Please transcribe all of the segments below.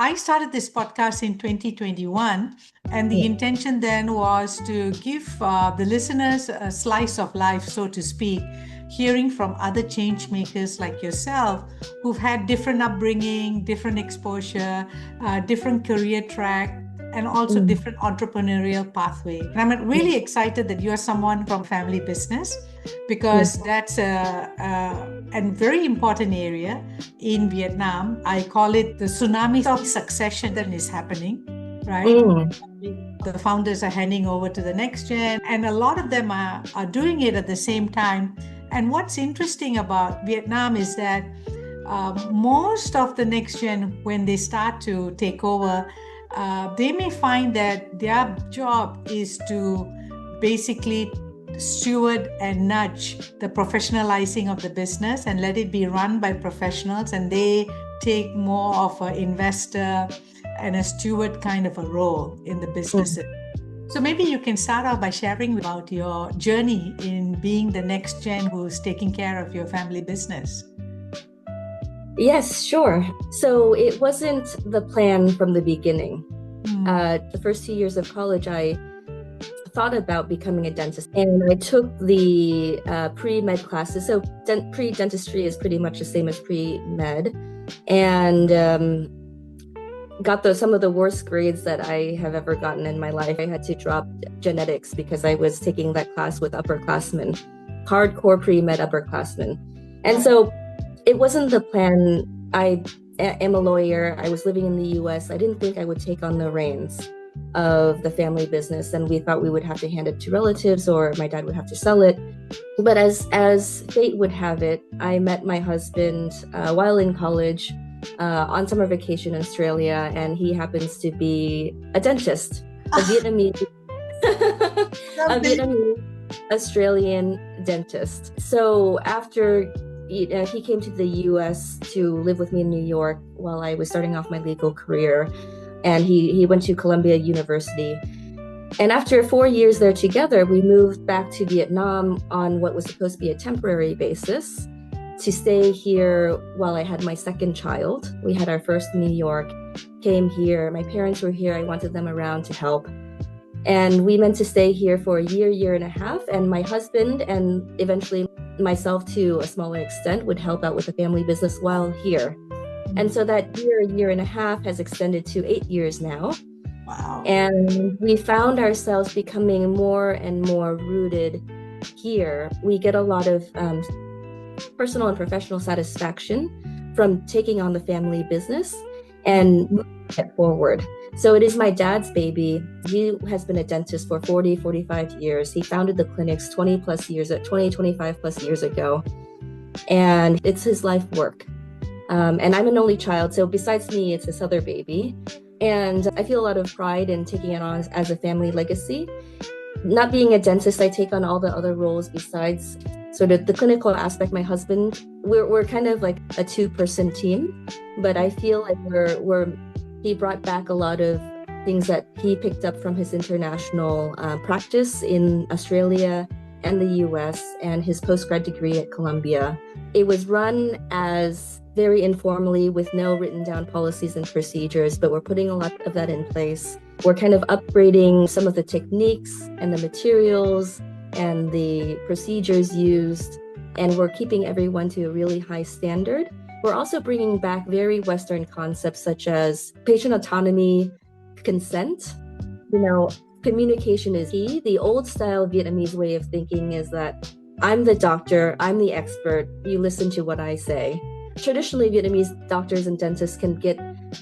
I started this podcast in 2021, and the intention then was to give the listeners a slice of life, so to speak, hearing from other change makers like yourself who've had different upbringing, different exposure, different career track, and also different entrepreneurial pathway. And I'm really excited that you are someone from family business, because that's a very important area in Vietnam. I call it the tsunami of succession that is happening, right? The founders are handing over to the next gen, and a lot of them are doing it at the same time. And what's interesting about Vietnam is that most of the next gen, when they start to take over, they may find that their job is to basically steward and nudge the professionalizing of the business and let it be run by professionals, and they take more of an investor and a steward kind of a role in the businesses. So maybe you can start off by sharing about your journey in being the next gen who's taking care of your family business. Yes, sure. So it wasn't the plan from the beginning. The first 2 years of college, I thought about becoming a dentist, and I took the pre-med classes. So pre-dentistry is pretty much the same as pre-med, and got some of the worst grades that I have ever gotten in my life. I had to drop genetics because I was taking that class with upperclassmen, hardcore pre-med upperclassmen. And so it wasn't the plan. I am a lawyer. I was living in the US. I didn't think I would take on the reins of the family business, and we thought we would have to hand it to relatives or my dad would have to sell it. But as fate would have it, I met my husband while in college on summer vacation in Australia, and he happens to be a dentist, a Vietnamese Australian dentist. So after he came to the US to live with me in New York while I was starting off my legal career, and he went to Columbia University. And after 4 years there together, we moved back to Vietnam on what was supposed to be a temporary basis to stay here while I had my second child. We had our first in New York, came here. My parents were here. I wanted them around to help. And we meant to stay here for a year and a half. And my husband, and eventually myself to a smaller extent, would help out with the family business while here. And so that year and a half has extended to 8 years now. Wow. And we found ourselves becoming more and more rooted here. We get a lot of personal and professional satisfaction from taking on the family business and moving it forward. So it is my dad's baby. He has been a dentist for 45 years. He founded the clinics 25 plus years ago. And it's his life work. And I'm an only child. So besides me, it's this other baby. And I feel a lot of pride in taking it on as a family legacy. Not being a dentist, I take on all the other roles besides sort of the clinical aspect. My husband, we're kind of like a two-person team, but I feel like he brought back a lot of things that he picked up from his international practice in Australia and the US and his postgrad degree at Columbia. It was run as very informally with no written down policies and procedures, but we're putting a lot of that in place. We're kind of upgrading some of the techniques and the materials and the procedures used, and we're keeping everyone to a really high standard. We're also bringing back very Western concepts such as patient autonomy, consent. Communication is key. The old style Vietnamese way of thinking is that I'm the doctor, I'm the expert, you listen to what I say. Traditionally, Vietnamese doctors and dentists can get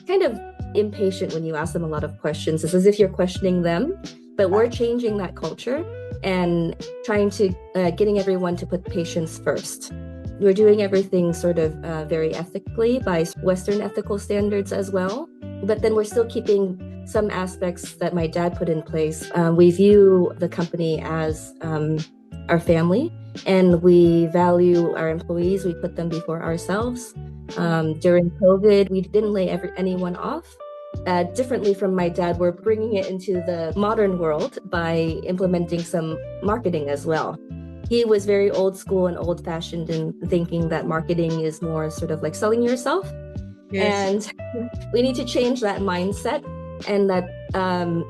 kind of impatient when you ask them a lot of questions. It's as if you're questioning them, but we're changing that culture and trying to getting everyone to put patients first. We're doing everything sort of very ethically by Western ethical standards as well, but then we're still keeping some aspects that my dad put in place. We view the company as our family, and we value our employees. We put them before ourselves. During COVID, we didn't lay anyone off. Differently from my dad, we're bringing it into the modern world by implementing some marketing as well. He was very old school and old fashioned in thinking that marketing is more sort of like selling yourself. And we need to change that mindset, and that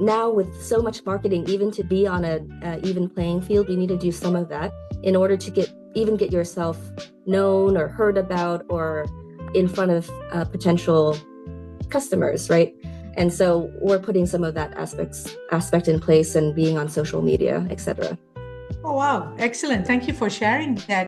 now with so much marketing, even to be on a even playing field, you need to do some of that in order to get yourself known or heard about or in front of potential customers, right? And so we're putting some of that aspect in place, and being on social media, etc. Oh, wow. Excellent. Thank you for sharing that.